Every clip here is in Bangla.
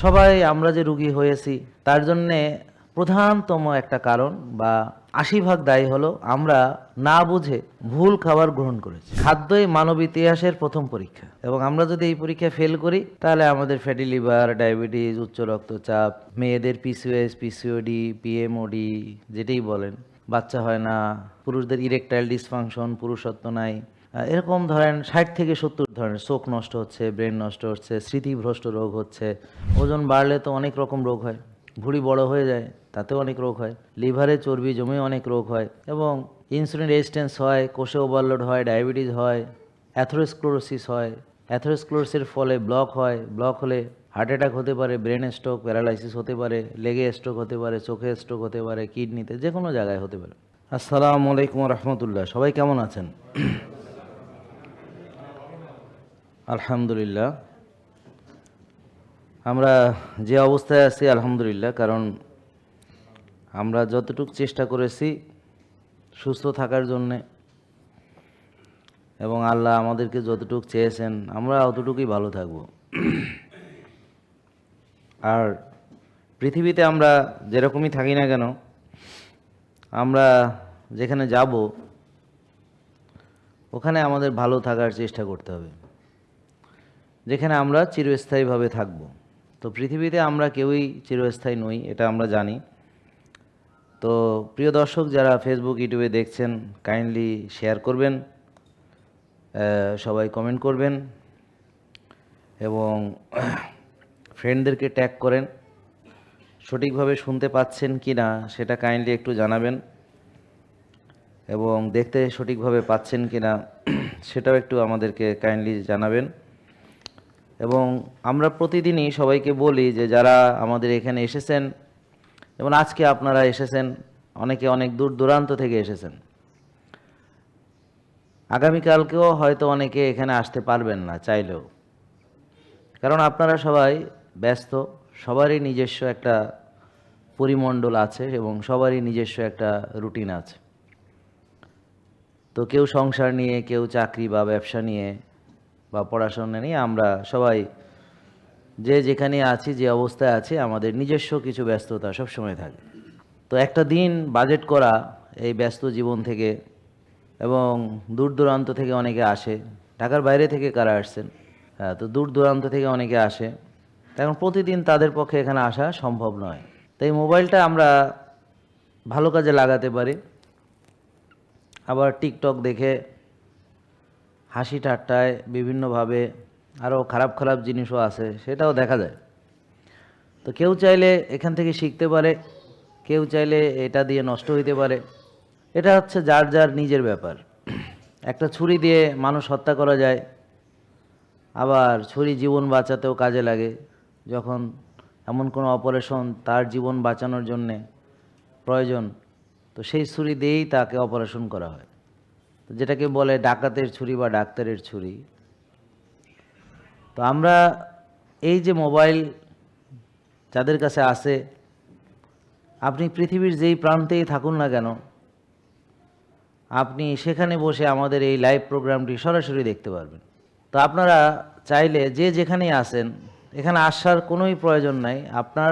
সবাই আমরা যে রোগী হয়েছি তার জন্যে প্রধানতম একটা কারণ বা ৮০ ভাগ দায়ী হলো আমরা না বুঝে ভুল খাবার গ্রহণ করেছি। খাদ্যই মানব ইতিহাসের প্রথম পরীক্ষা, এবং আমরা যদি এই পরীক্ষায় ফেল করি তাহলে আমাদের ফ্যাটি লিভার, ডায়াবেটিস, উচ্চ রক্তচাপ, মেয়েদের পিসিওএস, পিসিওডি, পিএমওডি যেটাই বলেন, বাচ্চা হয় না, পুরুষদের ইরেকটাইল ডিসফাংশন, পুরুষত্ব নাই, এরকম ধরেন ৬০ থেকে ৭০ ধরনের, চোখ নষ্ট হচ্ছে, ব্রেন নষ্ট হচ্ছে, স্মৃতিভ্রষ্ট রোগ হচ্ছে। ওজন বাড়লে তো অনেক রকম রোগ হয়, ভুঁড়ি বড় হয়ে যায় তাতেও অনেক রোগ হয়, লিভারে চর্বি জমে অনেক রোগ হয়, এবং ইনসুলিন রেজিস্ট্যান্স হয়, কোষে ওভারলোড হয়, ডায়াবেটিস হয়, অ্যাথেরোস্ক্লেরোসিস হয়, অ্যাথেরোস্ক্লেরোসিসের ফলে ব্লক হয়, ব্লক হলে হার্ট অ্যাটাক হতে পারে, ব্রেন স্ট্রোক, প্যারালাইসিস হতে পারে, লেগে স্ট্রোক হতে পারে, চোখে স্ট্রোক হতে পারে, কিডনিতে, যে কোনো জায়গায় হতে পারে। আসসালামু আলাইকুম রহমতুল্লাহ। সবাই কেমন আছেন? আলহামদুলিল্লাহ, আমরা যে অবস্থায় আছি আলহামদুলিল্লাহ, কারণ আমরা যতটুকু চেষ্টা করেছি সুস্থ থাকার জন্যে, এবং আল্লাহ আমাদেরকে যতটুকু চেয়েছেন আমরা অতটুকুই ভালো থাকব। আর পৃথিবীতে আমরা যেরকমই থাকি না কেন, আমরা যেখানে যাব ওখানে আমাদের ভালো থাকার চেষ্টা করতে হবে, যেখানে আমরা চিরস্থায়ীভাবে থাকব। তো পৃথিবীতে আমরা কেউই চিরস্থায়ী নই, এটা আমরা জানি। তো প্রিয় দর্শক, যারা ফেসবুক, ইউটিউবে দেখছেন, কাইন্ডলি শেয়ার করবেন, সবাই কমেন্ট করবেন, এবং ফ্রেন্ডদেরকে ট্যাগ করেন। সঠিকভাবে শুনতে পাচ্ছেন কি না সেটা কাইন্ডলি একটু জানাবেন, এবং দেখতে সঠিকভাবে পাচ্ছেন কি না সেটাও একটু আমাদেরকে কাইন্ডলি জানাবেন। এবং আমরা প্রতিদিনই সবাইকে বলি যে যারা আমাদের এখানে এসেছেন, যেমন আজকে আপনারা এসেছেন, অনেকে অনেক দূর দূরান্ত থেকে এসেছেন, আগামীকালকেও হয়তো অনেকে এখানে আসতে পারবেন না চাইলেও, কারণ আপনারা সবাই ব্যস্ত, সবারই নিজস্ব একটা পরিমণ্ডল আছে এবং সবারই নিজস্ব একটা রুটিন আছে। তো কেউ সংসার নিয়ে, কেউ চাকরি বা ব্যবসা নিয়ে বা পড়াশোনা নিয়ে, আমরা সবাই যে যেখানে আছি, যে অবস্থায় আছি, আমাদের নিজস্ব কিছু ব্যস্ততা সবসময় থাকে। তো একটা দিন বাজেট করা এই ব্যস্ত জীবন থেকে, এবং দূর দূরান্ত থেকে অনেকে আসে, ঢাকার বাইরে থেকে কারা আসছেন, তো দূর দূরান্ত থেকে অনেকে আসে, এখন প্রতিদিন তাদের পক্ষে এখানে আসা সম্ভব নয়। তো এই মোবাইলটা আমরা ভালো কাজে লাগাতে পারি, আবার টিকটক দেখে হাসি ঠাট্টায় বিভিন্নভাবে আরও খারাপ খারাপ জিনিসও আছে, সেটাও দেখা যায়। তো কেউ চাইলে এখান থেকে শিখতে পারে, কেউ চাইলে এটা দিয়ে নষ্ট হইতে পারে। এটা হচ্ছে যার যার নিজের ব্যাপার। একটা ছুরি দিয়ে মানুষ হত্যা করা যায়, আবার ছুরি জীবন বাঁচাতেও কাজে লাগে। যখন এমন কোনো অপারেশন তার জীবন বাঁচানোর জন্যে প্রয়োজন, তো সেই ছুরি দিয়েই তাকে অপারেশন করা হয়, তো যেটাকে বলে ডাকাতের ছুরি বা ডাক্তারের ছুরি। তো আমরা এই যে মোবাইল যাদের কাছে আছে, আপনি পৃথিবীর যেই প্রান্তেই থাকুন না কেন, আপনি সেখানে বসে আমাদের এই লাইভ প্রোগ্রামটি সরাসরি দেখতে পারবেন। তো আপনারা চাইলে যে যেখানেই আসেন, এখানে আসার কোনোই প্রয়োজন নাই। আপনার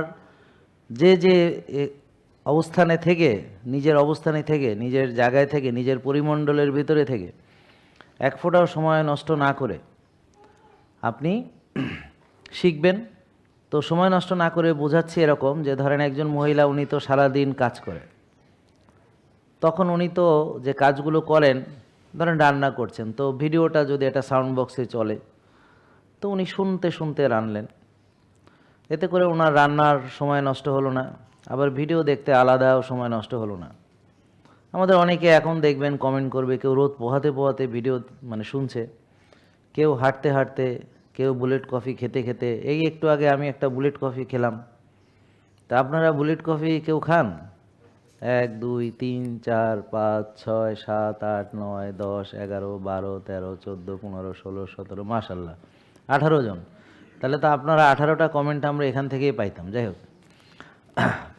যে যে অবস্থানে থেকে, নিজের অবস্থানে থেকে, নিজের জায়গায় থেকে, নিজের পরিমণ্ডলের ভিতরে থেকে এক ফোঁটাও সময় নষ্ট না করে আপনি শিখবেন। তো সময় নষ্ট না করে বোঝাচ্ছি এরকম যে, ধরেন একজন মহিলা, উনি তো সারাদিন কাজ করে, তখন উনি তো যে কাজগুলো করেন, ধরেন রান্না করছেন, তো ভিডিওটা যদি একটা সাউন্ড বক্সে চলে, তো উনি শুনতে শুনতে রানলেন, এতে করে ওনার রান্নার সময় নষ্ট হলো না, আবার ভিডিও দেখতে আলাদাও সময় নষ্ট হলো না। আমাদের অনেকে এখন দেখবেন কমেন্ট করবে, কেউ রোদ পোহাতে পোহাতে ভিডিও শুনছে, কেউ হাঁটতে হাঁটতে, কেউ বুলেট কফি খেতে খেতে। এই একটু আগে আমি একটা বুলেট কফি খেলাম। তা আপনারা বুলেট কফি কেউ খান? 1 2 3 4 5 6 7 8 9 10 11 12 13 14 15 16 17, মাশাল্লাহ 18 জন। তাহলে তো আপনারা 18টা কমেন্ট আমরা এখান থেকেই পাইতাম। যাই হোক,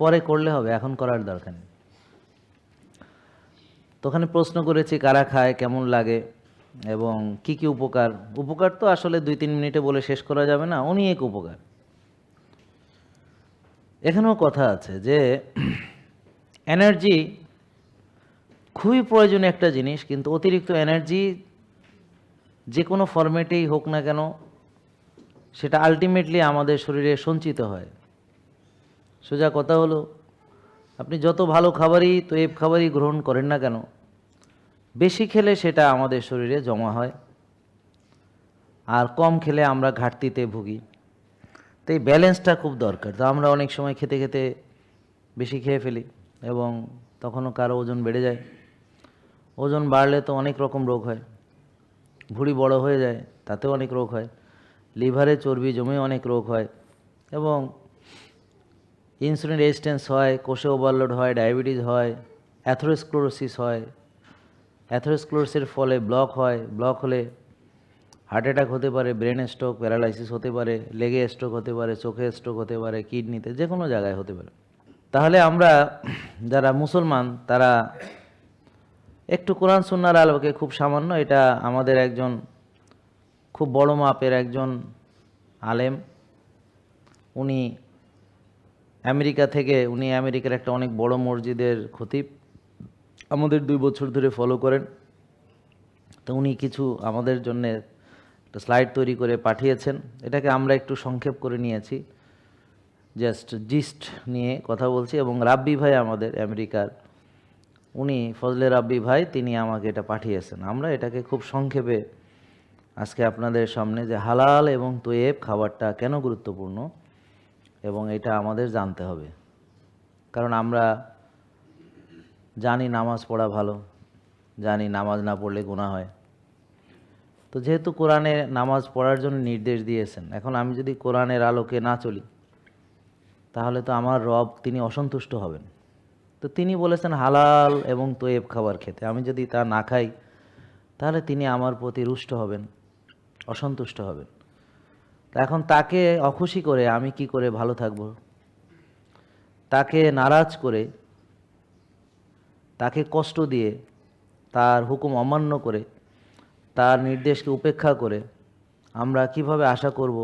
পরে করলে হবে, এখন করার দরকার নেই। তো ওখানে প্রশ্ন করেছি কারা খায়, কেমন লাগে, এবং কি কি উপকার। উপকার তো আসলে 2-3 মিনিটে বলে শেষ করা যাবে না, অনেক উপকার। এখানেও কথা আছে যে এনার্জি খুবই প্রয়োজনীয় একটা জিনিস, কিন্তু অতিরিক্ত এনার্জি যে কোনো ফরম্যাটেই হোক না কেন সেটা আলটিমেটলি আমাদের শরীরে সঞ্চিত হয়। সোজা কথা হলো, আপনি যত ভালো খাবারই তৈব খাবারই গ্রহণ করেন না কেন, বেশি খেলে সেটা আমাদের শরীরে জমা হয়, আর কম খেলে আমরা ঘাটতিতে ভুগি। তো এই ব্যালেন্সটা খুব দরকার। তো আমরা অনেক সময় খেতে খেতে বেশি খেয়ে ফেলি এবং তখনও কারো ওজন বেড়ে যায়। ওজন বাড়লে তো অনেক রকম রোগ হয়, ভুঁড়ি বড় হয়ে যায়, তাতেও অনেক রোগ হয়, লিভারে চর্বি জমে অনেক রোগ হয়, এবং ইনসুলিন রেজিস্ট্যান্স হয়, কোষে ওভারলোড হয়, ডায়াবেটিস হয়, অ্যাথেরোস্ক্লেরোসিস হয়। অ্যাথেরোস্ক্লেরোসিসের ফলে ব্লক হয়, ব্লক হলে হার্ট অ্যাটাক হতে পারে, ব্রেন স্ট্রোক, প্যারালাইসিস হতে পারে, লেগে স্ট্রোক হতে পারে, চোখে স্ট্রোক হতে পারে, কিডনিতে, যে কোনো জায়গায় হতে পারে। তাহলে আমরা যারা মুসলমান তারা একটু কোরআন সুন্নাহর আলোকে, খুব সামান্য, এটা আমাদের একজন খুব বড় মাপের একজন আলেম, উনি আমেরিকা থেকে, উনি আমেরিকার একটা অনেক বড় মসজিদের খতিব, আমাদের 2 বছর ধরে ফলো করেন। তো উনি কিছু আমাদের জন্য একটা স্লাইড তৈরি করে পাঠিয়েছেন, এটাকে আমরা একটু সংক্ষেপ করে নিয়েছি, জাস্ট জিস্ট নিয়ে কথা বলছি। এবং রাব্বি ভাই আমাদের আমেরিকার, উনি ফজলে রাব্বি ভাই, তিনি আমাকে এটা পাঠিয়েছেন। আমরা এটাকে খুব সংক্ষেপে আজকে আপনাদের সামনে, যে হালাল এবং তৈয়েব খাবারটা কেন গুরুত্বপূর্ণ এবং এটা আমাদের জানতে হবে। কারণ আমরা জানি নামাজ পড়া ভালো, জানি নামাজ না পড়লে গুনাহ হয়। তো যেহেতু কোরআনে নামাজ পড়ার জন্য নির্দেশ দিয়েছেন, এখন আমি যদি কোরআনের আলোকে না চলি তাহলে তো আমার রব তিনি অসন্তুষ্ট হবেন। তো তিনি বলেছেন হালাল এবং তৈয়েব খাবার খেতে, আমি যদি তা না খাই তাহলে তিনি আমার প্রতি রুষ্ট হবেন, অসন্তুষ্ট হবেন। তা এখন তাকে অখুশি করে আমি কি করে ভালো থাকব? তাকে নারাজ করে, তাকে কষ্ট দিয়ে, তার হুকুম অমান্য করে, তার নির্দেশকে উপেক্ষা করে আমরা কিভাবে আশা করব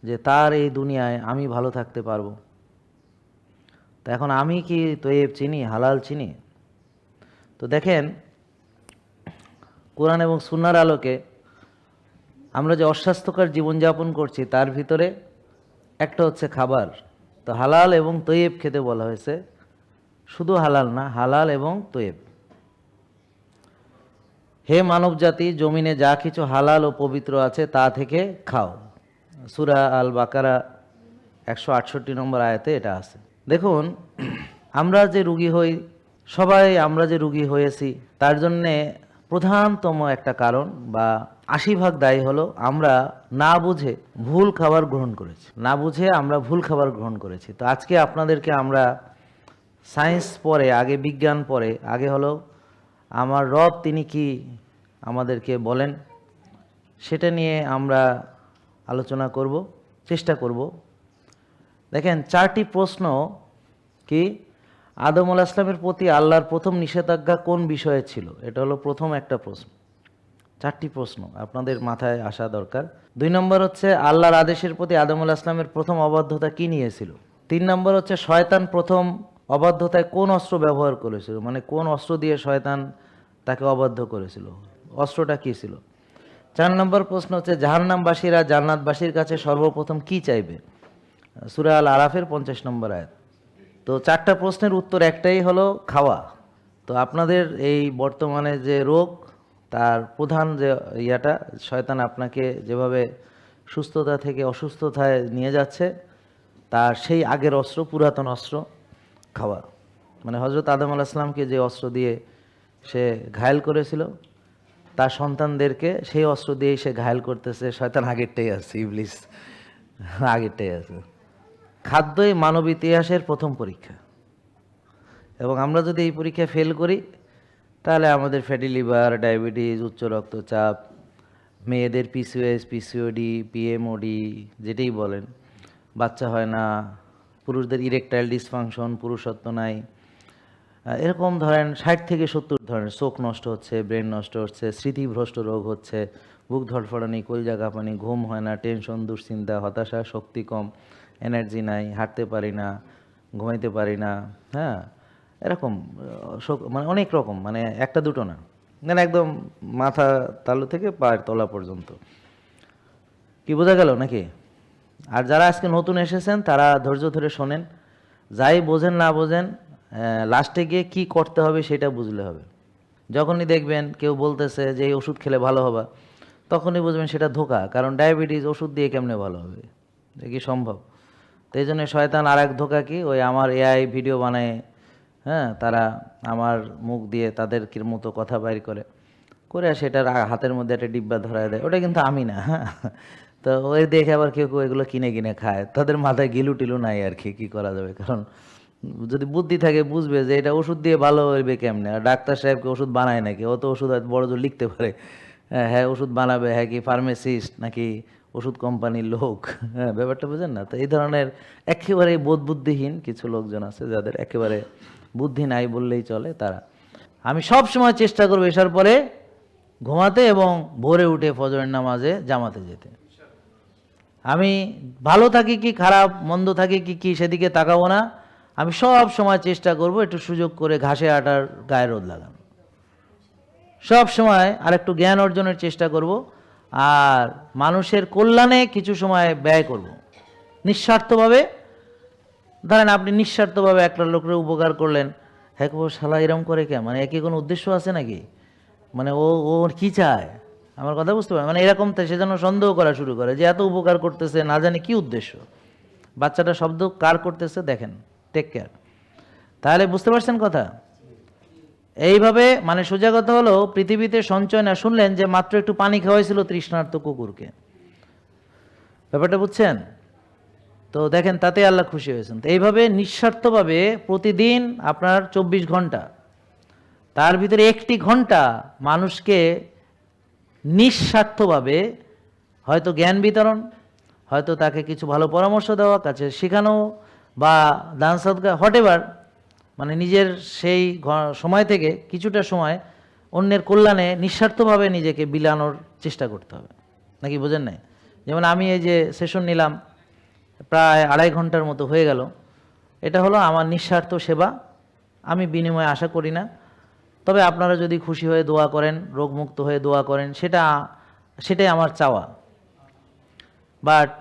যে তার এই দুনিয়ায় আমি ভালো থাকতে পারবো? তো এখন আমি কি তৈয়েব চিনি, হালাল চিনি? তো দেখেন, কোরআন এবং সুন্নাহর আলোকে আমরা যে অস্বাস্থ্যকর জীবনযাপন করছি তার ভিতরে একটা হচ্ছে খাবার। তো হালাল এবং তৈয়েব খেতে বলা হয়েছে, শুধু হালাল না, হালাল এবং তৈয়েব। হে মানব জাতি, জমিনে যা কিছু হালাল ও পবিত্র আছে তা থেকে খাও। সূরা আল বাকারা 168 নম্বর আয়াতে এটা আছে। দেখুন, আমরা যে রুগী হই, সবাই আমরা যে রুগী হয়েছি, তার জন্যে প্রধানতম একটা কারণ বা 80% দায়ী হলো আমরা না বুঝে ভুল খাবার গ্রহণ করেছি, না বুঝে আমরা ভুল খাবার গ্রহণ করেছি। তো আজকে আপনাদেরকে আমরা সায়েন্স পরে, আগে বিজ্ঞান পরে, আগে হলো আমার রব তিনি কি আমাদেরকে বলেন সেটা নিয়ে আমরা আলোচনা করব, চেষ্টা করব। দেখেন, 4টি প্রশ্ন কি আদম আলাইহিস সালামের প্রতি আল্লাহর প্রথম নিষেধাজ্ঞা কোন বিষয়ে ছিল, এটা হলো প্রথম একটা প্রশ্ন। 4টি প্রশ্ন আপনাদের মাথায় আসা দরকার। 2 নম্বর হচ্ছে আল্লাহর আদেশের প্রতি আদম আলাইহিস সালামের প্রথম অবাধ্যতা কি নিয়েছিল। 3 নম্বর হচ্ছে শয়তান প্রথম অবাধ্যতায় কোন অস্ত্র ব্যবহার করেছিল, মানে কোন অস্ত্র দিয়ে শয়তান তাকে অবাধ্য করেছিল, অস্ত্রটা কি ছিল। 4 নম্বর প্রশ্ন হচ্ছে জাহান্নামবাসীরা জান্নাতবাসীর কাছে সর্বপ্রথম কি চাইবে, সূরা আল আরাফের 50 নম্বর আয়াত। তো 4টা প্রশ্নের উত্তর একটাই হলো খাওয়া। তো আপনাদের এই বর্তমানে যে রোগ, তার প্রধান যে ইয়াটা, শয়তান আপনাকে যেভাবে সুস্থতা থেকে অসুস্থতায় নিয়ে যাচ্ছে, তার সেই আগের অস্ত্র, পুরাতন অস্ত্র খাওয়া। মানে হযরত আদম আলাইহিস সালামকে যে অস্ত্র দিয়ে সে ঘায়েল করেছিল, তার সন্তানদেরকে সেই অস্ত্র দিয়েই সে ঘায়েল করতেছে। শয়তান আগেরটাই আছে, ইবলিস আগেরটাই আছে। খাদ্যই মানব ইতিহাসের প্রথম পরীক্ষা, এবং আমরা যদি এই পরীক্ষা ফেল করি তাহলে আমাদের ফ্যাটি লিভার, ডায়াবেটিস, উচ্চ রক্তচাপ, মেয়েদের পিসিওএস, পিসিওডি, পিএমওডি যেটাই বলেন, বাচ্চা হয় না, পুরুষদের ইরেকটাইল ডিসফাংশন, পুরুষত্ব নাই, এরকম ধরেন 60 থেকে 70 ধরনের, চোখ নষ্ট হচ্ছে, ব্রেন নষ্ট হচ্ছে, স্মৃতিভ্রষ্ট রোগ হচ্ছে, বুক ধড়ফড়ানি, কলিজা কাঁপানি, ঘুম হয় না, টেনশন, দুশ্চিন্তা, হতাশা, শক্তি কম, এনার্জি নাই, হাঁটতে পারি না, ঘুমাইতে পারি না, হ্যাঁ, এরকম মানে অনেক রকম, মানে একটা দুটো না, মানে একদম মাথা তালু থেকে পায়ের তলা পর্যন্ত। কি বোঝা গেল নাকি? আর যারা আজকে নতুন এসেছেন তারা ধৈর্য ধরে শোনেন, যাই বোঝেন না বোঝেন, লাস্টে গিয়ে কি করতে হবে সেটা বুঝলে হবে। যখনই দেখবেন কেউ বলতেছে যে এই ওষুধ খেলে ভালো হবে, তখনই বুঝবেন সেটা ধোঁকা, কারণ ডায়াবেটিস ওষুধ দিয়ে কেমনে ভালো হবে, এ কি সম্ভব? তো এই জন্য শয়তান আর এক ধোঁকা কি, ওই আমার এআই ভিডিও বানায়, হ্যাঁ, তারা আমার মুখ দিয়ে তাদের মতো কথা বাইর করে সেটার হাতের মধ্যে একটা ডিব্বা ধরায় দেয়, ওটা কিন্তু আমি না, হ্যাঁ। তো ওই দেখে আবার কেউ কেউ এগুলো কিনে কিনে খায়, তাদের মাথায় গিলু টিলু নাই আর কি করা যাবে, কারণ যদি বুদ্ধি থাকে বুঝবে যে এটা ওষুধ দিয়ে ভালো হইবে কেমনে, আর ডাক্তার সাহেবকে ওষুধ বানায় নাকি, ও তো ওষুধ বড় জোর লিখতে পারে, হ্যাঁ ওষুধ বানাবে, হ্যাঁ কি ফার্মাসিস্ট নাকি ওষুধ কোম্পানির লোক, হ্যাঁ ব্যাপারটা বুঝেন না? তো এই ধরনের একেবারে বোধ বুদ্ধিহীন কিছু লোকজন আছে যাদের একেবারে বুদ্ধি নাই বললেই চলে। তারা, আমি সব সময় চেষ্টা করবো এসার পরে ঘুমাতে এবং ভোরে উঠে ফজরের নামাজে জামাতে যেতে। আমি ভালো থাকি কি খারাপ মন্দ থাকি কি সেদিকে তাকাবো না, আমি সব সময় চেষ্টা করব একটু সুযোগ করে ঘাসে আটার গায়ে রোদ লাগানো, সব সময় আর একটু জ্ঞান অর্জনের চেষ্টা করব, আর মানুষের কল্যাণে কিছু সময় ব্যয় করব নিঃস্বার্থভাবে। ধরেন আপনি নিঃস্বার্থভাবে একটা লোকের উপকার করলেন, হ্যাঁ ও শালা এরম করে কে, মানে একই কোনো উদ্দেশ্য আছে নাকি, মানে ওর কি চায়, আমার কথা বুঝতে পারে, মানে এরকম সে যেন সন্দেহ করা শুরু করে যে এত উপকার করতেছে না জানি কি উদ্দেশ্য, বাচ্চাটা শব্দ কার করতেছে দেখেন, টেক কেয়ার। তাহলে বুঝতে পারছেন কথা? এইভাবে মানে সোজা কথা হলো পৃথিবীতে সঞ্চয় না, শুনলেন যে মাত্র একটু পানি খাওয়াইছিল তৃষ্ণার্ত কুকুরকে, ব্যাপারটা বুঝছেন? তো দেখেন তাতে আল্লাহ খুশি হয়েছেন। তো এইভাবে নিঃস্বার্থভাবে প্রতিদিন আপনার 24 ঘন্টা, তার ভিতরে 1টি ঘন্টা মানুষকে নিঃস্বার্থভাবে হয়তো জ্ঞান বিতরণ, হয়তো তাকে কিছু ভালো পরামর্শ দেওয়া, কাছে শেখানো, বা দান সদকা হোয়াটএভার, মানে নিজের সেই সময় থেকে কিছুটা সময় অন্যের কল্যাণে নিঃস্বার্থভাবে নিজেকে বিলানোর চেষ্টা করতে হবে, নাকি বোঝেন নাই? যেমন আমি এই যে সেশন নিলাম প্রায় 2.5 ঘন্টার মতো হয়ে গেল, এটা হলো আমার নিঃস্বার্থ সেবা, আমি বিনিময়ে আশা করি না। তবে আপনারা যদি খুশি হয়ে দোয়া করেন, রোগমুক্ত হয়ে দোয়া করেন, সেটাই আমার চাওয়া। বাট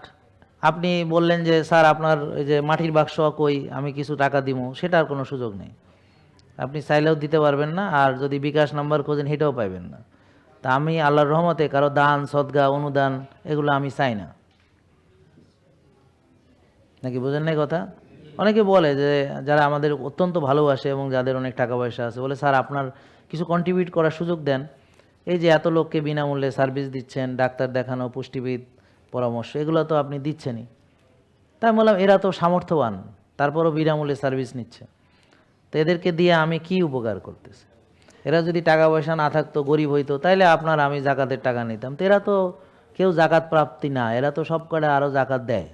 আপনি বললেন যে স্যার আপনার এই যে মাটির বাক্স কই, আমি কিছু টাকা দিব, সেটার কোনো সুযোগ নেই, আপনি চাইলেও দিতে পারবেন না, আর যদি বিকাশ নাম্বার খোঁজেন সেটাও পাইবেন না। তা আমি আল্লাহর রহমতে কারো দান সদকা অনুদান এগুলো আমি চাই না, নাকি বোঝেন নাই কথা? অনেকে বলে যে যারা আমাদের অত্যন্ত ভালোবাসে এবং যাদের অনেক টাকা পয়সা আছে, বলে স্যার আপনার কিছু কন্ট্রিবিউট করার সুযোগ দেন, এই যে এত লোককে বিনামূল্যে সার্ভিস দিচ্ছেন, ডাক্তার দেখানো, পুষ্টিবিদ পরামর্শ, এগুলো তো আপনি দিচ্ছেনই। তাই বললাম এরা তো সামর্থ্যবান, তারপরও বিনামূল্যে সার্ভিস নিচ্ছে, তো এদেরকে দিয়ে আমি কি উপকার করতেছি? এরা যদি টাকা পয়সা না থাকতো, গরিব হইতো, তাইলে আপনার আমি জাকাতের টাকা নিতাম। তো এরা তো কেউ জাকাত প্রাপ্তি না, এরা তো সব কটা আরও জাকাত দেয়,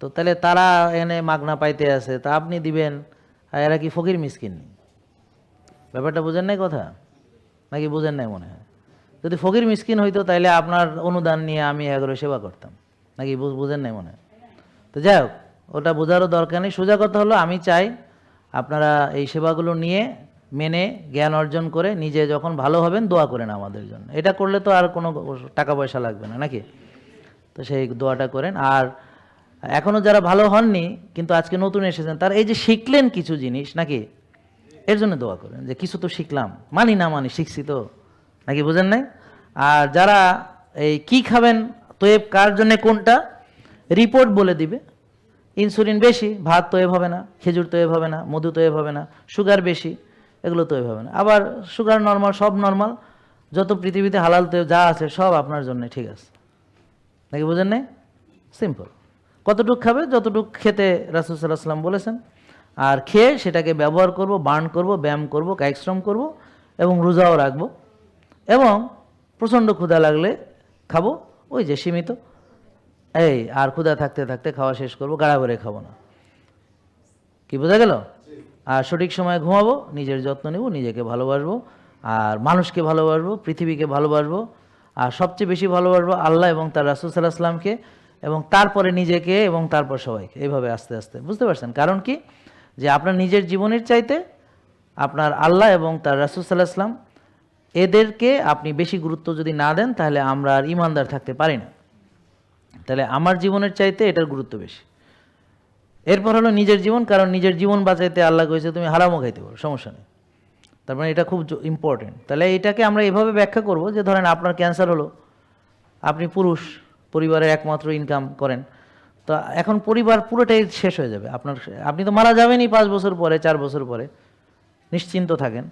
তো তাহলে তারা এনে মাগনা পাইতে আছে, তা আপনি দিবেন, আর এরা কি ফকির মিসকিন? ব্যাপারটা বুঝেন নাই কথা, নাকি বুঝেন নাই মনে হয়? যদি ফকির মিসকিন হইতো তাইলে আপনার অনুদান নিয়ে আমি এগুলো সেবা করতাম, নাকি বুঝেন নাই মনে হয়? তো যাই হোক, ওটা বোঝারও দরকার নেই। সোজা কথা হলো আমি চাই আপনারা এই সেবাগুলো নিয়ে মেনে জ্ঞান অর্জন করে নিজে যখন ভালো হবেন দোয়া করেন আমাদের জন্য। এটা করলে তো আর কোনো টাকা পয়সা লাগবে না, নাকি? তো সেই দোয়াটা করেন। আর এখনও যারা ভালো হননি কিন্তু আজকে নতুন এসেছেন, তারা এই যে শিখলেন কিছু জিনিস, নাকি এর জন্য দোয়া করেন যে কিছু তো শিখলাম, মানি না মানি শিখছি তো, নাকি বুঝেন নাই? আর যারা এই কি খাবেন তয়েব কার জন্য কোনটা রিপোর্ট বলে দিবে, ইনসুলিন বেশি ভাত তয়েব হবে না, খেজুর তয়েব হবে না, মধু তয়েব হবে না, সুগার বেশি এগুলো তয়েব হবে না, আবার সুগার নর্মাল, সব নর্মাল, যত পৃথিবীতে হালাল তয়েব যা আছে সব আপনার জন্য ঠিক আছে, নাকি বুঝেন নাই? সিম্পল। কতটুক খাবে, যতটুক খেতে রাসূল সাল্লাল্লাহু আলাইহি ওয়াসাল্লাম বলেছেন, আর খেয়ে সেটাকে ব্যবহার করব, বার্ন করব, ব্যায়াম করব, কায়িক শ্রম করব এবং রোজাও রাখবো, এবং প্রচণ্ড ক্ষুধা লাগলে খাবো, ওই যে সীমিত, এই আর ক্ষুধা থাকতে থাকতে খাওয়া শেষ করব, গাড়া করে খাবো না। কি বোঝা গেল? আর সঠিক সময়ে ঘুমাবো, নিজের যত্ন নেব, নিজেকে ভালোবাসবো, আর মানুষকে ভালোবাসবো, পৃথিবীকে ভালোবাসবো, আর সবচেয়ে বেশি ভালোবাসবো আল্লাহ এবং তার রাসূল সাল্লাল্লাহু আলাইহি ওয়াসাল্লামকে, এবং তারপরে নিজেকে এবং তারপর সবাইকে, এইভাবে আস্তে আস্তে, বুঝতে পারছেন? কারণ কি, যে আপনার নিজের জীবনের চাইতে আপনার আল্লাহ এবং তার রাসূল সাল্লাল্লাহু আলাইহি ওয়াসাল্লাম এদেরকে আপনি বেশি গুরুত্ব যদি না দেন, তাহলে আমরা আর ইমানদার থাকতে পারি না। তাহলে আমার জীবনের চাইতে এটার গুরুত্ব বেশি। এরপর হলো নিজের জীবন, কারণ নিজের জীবন বাঁচাইতে আল্লাহ কইছে তুমি হারামও খাইতে পারো, সমস্যা নেই। তার মানে এটা খুব ইম্পর্টেন্ট। তাহলে এটাকে আমরা এভাবে ব্যাখ্যা করব যে ধরেন আপনার ক্যান্সার হলো, আপনি পুরুষ, পরিবারের একমাত্র ইনকাম করেন, তো এখন পরিবার পুরোটাই শেষ হয়ে যাবে আপনার, আপনি তো মারা যাবেনই 5 বছর পরে, 4 বছর পরে, নিশ্চিন্ত থাকেন।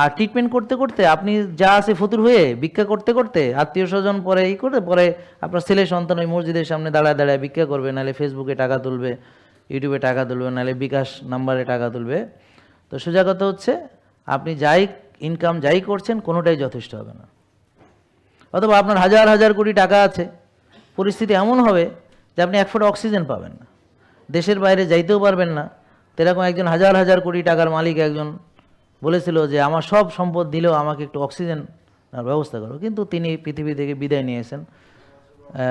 আর ট্রিটমেন্ট করতে করতে আপনি যা আছে ফতুর হয়ে ভিক্ষা করতে করতে, আত্মীয় স্বজন পরে করে পরে আপনার ছেলে সন্তান ওই মসজিদের সামনে দাঁড়ায় দাঁড়ায় ভিক্ষা করবে, নাহলে ফেসবুকে টাকা তুলবে, ইউটিউবে টাকা তুলবে, নাহলে বিকাশ নাম্বারে টাকা তুলবে। তো সোজা কথা হচ্ছে, আপনি যাই ইনকাম যাই করছেন কোনোটাই যথেষ্ট হবে না। অথবা আপনার হাজার হাজার কোটি টাকা আছে, পরিস্থিতি এমন হবে যে আপনি 1 ফুট অক্সিজেন পাবেন না, দেশের বাইরে যাইতেও পারবেন না। তো এরকম একজন হাজার হাজার কোটি টাকার মালিক একজন বলেছিল যে আমার সব সম্পদ দিলেও আমাকে একটু অক্সিজেন ব্যবস্থা করো, কিন্তু তিনি পৃথিবী থেকে বিদায় নিয়েছেন,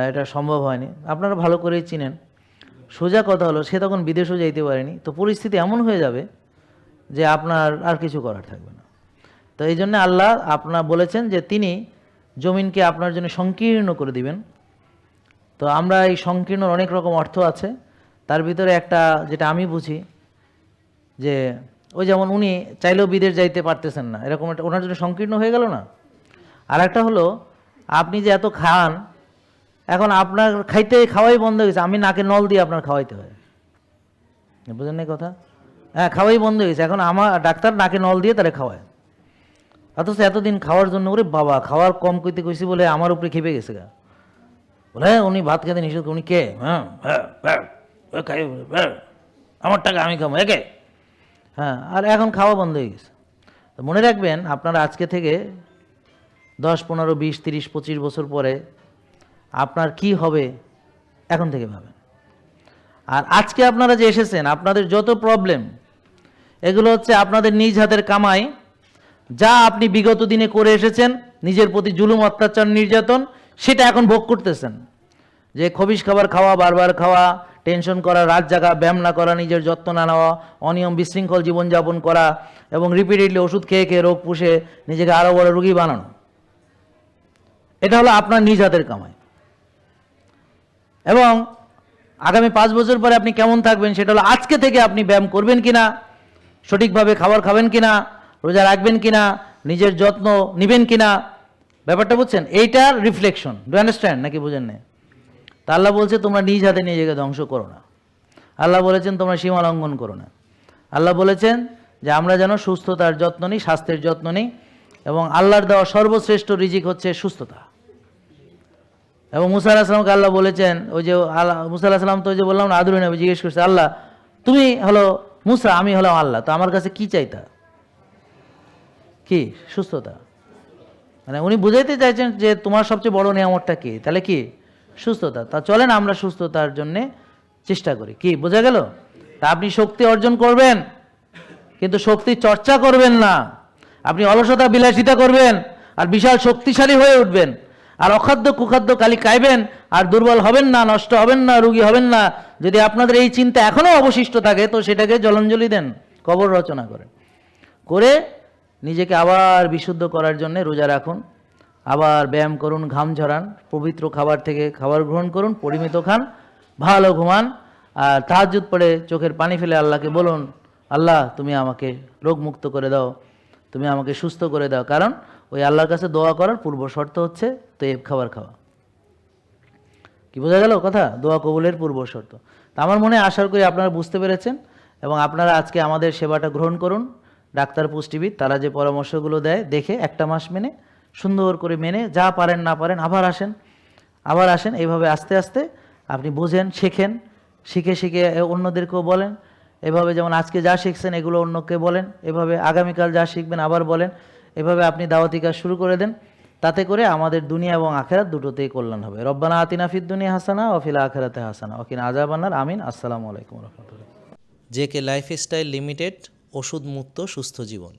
এটা সম্ভব হয়নি। আপনারা ভালো করেই চিনেন। সোজা কথা হলো, সে তখন বিদেশেও যাইতে পারেনি। তো পরিস্থিতি এমন হয়ে যাবে যে আপনার আর কিছু করার থাকবে না। তো এই জন্য আল্লাহ আপনার বলেছেন যে তিনি জমিনকে আপনার জন্য সংকীর্ণ করে দিবেন। তো আমরা এই সংকীর্ণর অনেক রকম অর্থ আছে, তার ভিতরে একটা যেটা আমি বুঝি, যে ওই যেমন উনি চাইলেও বিদেশ যাইতে পারতেছেন না, এরকম একটা ওনার জন্য সংকীর্ণ হয়ে গেল না। আর একটা হলো, আপনি যে এত খান, এখন আপনার খাওয়াই বন্ধ হয়ে গেছে, আমি নাকে নল দিয়ে আপনার খাওয়াইতে হয়, বুঝলেন না কথা? হ্যাঁ, খাওয়াই বন্ধ হয়ে গেছে, এখন আমার ডাক্তার নাকে নল দিয়ে তারা খাওয়ায়। অথচ এতদিন খাওয়ার জন্য, ওরে বাবা খাওয়ার কম কইতে কইছি বলে আমার উপরে খেপে গেছে গা, বলে উনি ভাত খেতে নিষেধ, উনি কে? আমার টাকা আমি খাবো একে। হ্যাঁ, আর এখন খাওয়া বন্ধ হয়ে গেছে। তো মনে রাখবেন, আপনারা আজকে থেকে 10, 15, 20, 30, 25 বছর পরে আপনার কি হবে এখন থেকে ভাবেন। আর আজকে আপনারা যে এসেছেন, আপনাদের যত প্রবলেম, এগুলো হচ্ছে আপনাদের নিজ হাতের কামাই, যা আপনি বিগত দিনে করে এসেছেন, নিজের প্রতি জুলুম, অত্যাচার, নির্যাতন, সেটা এখন ভোগ করতেছেন। যে খবিশ খাবার খাওয়া, বারবার খাওয়া, টেনশন করা, রাত জাগা, ব্যায়াম না করা, নিজের যত্ন না নেওয়া, অনিয়ম বিশৃঙ্খল জীবনযাপন করা এবং রিপিটেডলি ওষুধ খেয়ে খেয়ে রোগ পুষে নিজেকে আরও বড় রোগী বানানো, এটা হলো আপনার নিজ হাতের কামাই। এবং আগামী 5 বছর পরে আপনি কেমন থাকবেন, সেটা হলো আজকে থেকে আপনি ব্যায়াম করবেন কিনা, সঠিকভাবে খাবার খাবেন কিনা, রোজা রাখবেন কিনা, নিজের যত্ন নেবেন কিনা, ব্যাপারটা বুঝছেন? এইটার রিফ্লেকশন। ডু আন্ডারস্ট্যান্ড নাকি বুঝেন না? তা আল্লাহ বলছে তোমরা নিজ হাতে নিজেকে ধ্বংস করো না। আল্লাহ বলেছেন তোমরা সীমা লঙ্ঘন করো না। আল্লাহ বলেছেন যে আমরা যেন সুস্থতার যত্ন নিই, স্বাস্থ্যের যত্ন নিই, এবং আল্লাহর দেওয়া সর্বশ্রেষ্ঠ রিজিক হচ্ছে সুস্থতা। এবং মুসা আলাইহিস সালামকে আল্লাহ বলেছেন, ওই যে মুসা আলাইহিস সালাম তো ওই যে বললাম না, আদুরি নবী জিজ্ঞেস করছে, আল্লাহ তুমি হলো মুসা, আমি হলাম আল্লাহ, তো আমার কাছে কি চাইতা? কি? সুস্থতা। মানে উনি বুঝাইতে চাইছেন যে তোমার সবচেয়ে বড় নিয়ামতটা কি? তাহলে কি? সুস্থতা। তা চলেন আমরা সুস্থতার জন্যে চেষ্টা করি। কি বোঝা গেল? তা আপনি শক্তি অর্জন করবেন, কিন্তু শক্তি চর্চা করবেন না। আপনি অলসতা বিলাসিতা করবেন আর বিশাল শক্তিশালী হয়ে উঠবেন, আর অখাদ্য কুখাদ্য কালি খাইবেন আর দুর্বল হবেন না, নষ্ট হবেন না, রোগী হবেন না। যদি আপনাদের এই চিন্তা এখনও অবশিষ্ট থাকে, তো সেটাকে জলাঞ্জলি দেন, কবর রচনা করেন, করে নিজেকে আবার বিশুদ্ধ করার জন্য রোজা রাখুন, আবার ব্যায়াম করুন, ঘাম ঝরান, পবিত্র খাবার থেকে খাবার গ্রহণ করুন, পরিমিত খান, ভালো ঘুমান, আর তাহাজ্জুদ পড়ে চোখের পানি ফেলে আল্লাহকে বলুন, আল্লাহ তুমি আমাকে রোগমুক্ত করে দাও, তুমি আমাকে সুস্থ করে দাও। কারণ ওই আল্লাহর কাছে দোয়া করার পূর্ব শর্ত হচ্ছে তৈব খাবার খাওয়া। কি বোঝা গেল কথা? দোয়া কবুলের পূর্ব শর্ত। তা আমার মনে আশা করি আপনারা বুঝতে পেরেছেন, এবং আপনারা আজকে আমাদের সেবাটা গ্রহণ করুন। ডাক্তার, পুষ্টিবিদ তারা যে পরামর্শগুলো দেয়, দেখে 1টা মাস মেনে, সুন্দর করে মেনে, যা পারেন না পারেন আবার আসেন। এইভাবে আস্তে আস্তে আপনি বুঝেন, শেখেন, শিখে শিখে অন্যদেরকেও বলেন। এভাবে যেমন আজকে যা শিখছেন এগুলো অন্যকে বলেন, এভাবে আগামীকাল যা শিখবেন আবার বলেন। এভাবে আপনি দাওয়াতি কাজ শুরু করে দেন, তাতে করে আমাদের দুনিয়া এবং আখেরাত দুটোতেই কল্যাণ হবে। রব্বানা আতিনা ফিদ দুনিয়া হাসানা ওয়া ফিল আখিরাতি হাসানা ওয়া কিনা আযাবান্নার। আমিন। আসসালামু আলাইকুম ওয়া রাহমাতুল্লাহ। জেকে লাইফস্টাইল লিমিটেড, ওষুধ মুক্ত সুস্থ জীবন।